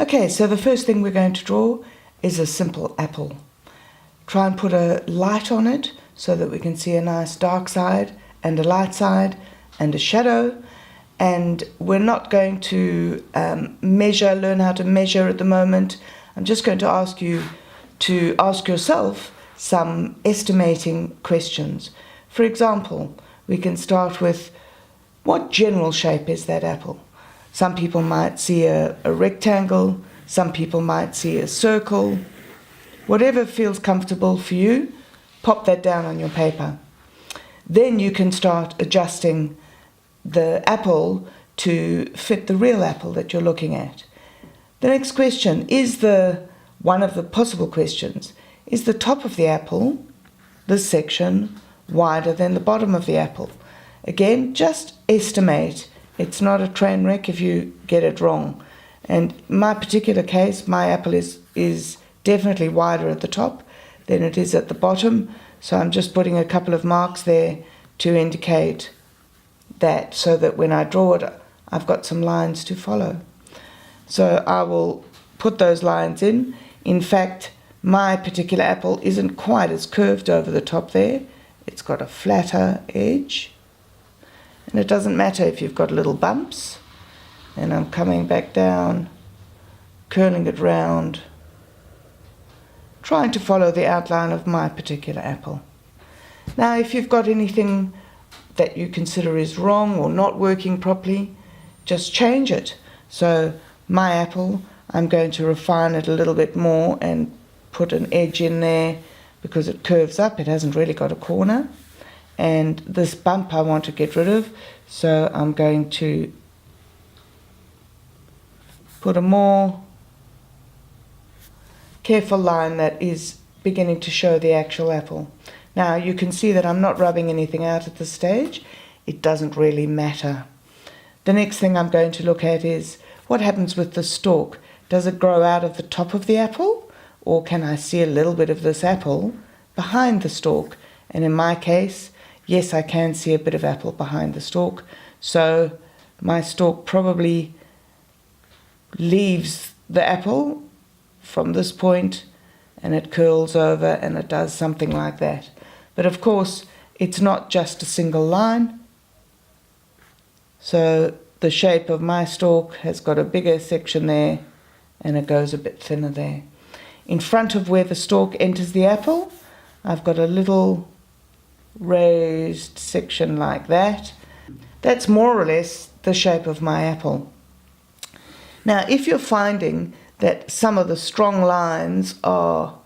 Okay, so the first thing we're going to draw is a simple apple. Try and put a light on it so that we can see a nice dark side and a light side and a shadow. And we're not going to learn how to measure at the moment. I'm just going to ask you to ask yourself some estimating questions. For example, we can start with, what general shape is that apple? Some people might see a rectangle, some people might see a circle. Whatever feels comfortable for you, pop that down on your paper. Then you can start adjusting the apple to fit the real apple that you're looking at. The next question is one of the possible questions. Is the top of the apple, this section, wider than the bottom of the apple? Again, just estimate. It's not a train wreck if you get it wrong. And in my particular case, my apple is definitely wider at the top than it is at the bottom. So I'm just putting a couple of marks there to indicate that, so that when I draw it, I've got some lines to follow. So I will put those lines in. In fact, my particular apple isn't quite as curved over the top there. It's got a flatter edge. And it doesn't matter if you've got little bumps. And I'm coming back down, curling it round, trying to follow the outline of my particular apple. Now, if you've got anything that you consider is wrong or not working properly, just change it. So my apple, I'm going to refine it a little bit more and put an edge in there because it curves up. It hasn't really got a corner. And this bump I want to get rid of, so I'm going to put a more careful line that is beginning to show the actual apple. Now you can see that I'm not rubbing anything out at this stage. It doesn't really matter. The next thing I'm going to look at is what happens with the stalk. Does it grow out of the top of the apple, or can I see a little bit of this apple behind the stalk? And in my case, yes, I can see a bit of apple behind the stalk. So my stalk probably leaves the apple from this point and it curls over and it does something like that. But of course, it's not just a single line. So the shape of my stalk has got a bigger section there and it goes a bit thinner there. In front of where the stalk enters the apple, I've got a little raised section like that. That's more or less the shape of my apple. Now, if you're finding that some of the strong lines are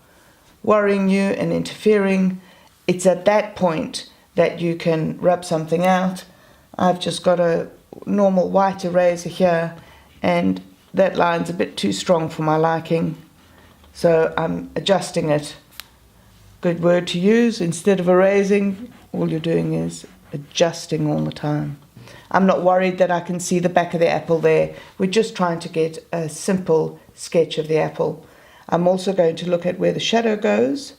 worrying you and interfering, it's at that point that you can rub something out. I've just got a normal white eraser here, and that line's a bit too strong for my liking, so I'm adjusting it. Good word to use. Instead of erasing, all you're doing is adjusting all the time. I'm not worried that I can see the back of the apple there. We're just trying to get a simple sketch of the apple. I'm also going to look at where the shadow goes.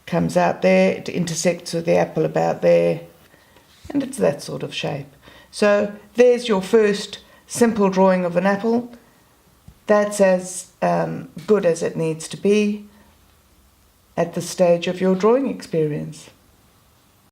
Comes out there, it intersects with the apple about there, and it's that sort of shape. So there's your first simple drawing of an apple. That's as good as it needs to be at the stage of your drawing experience.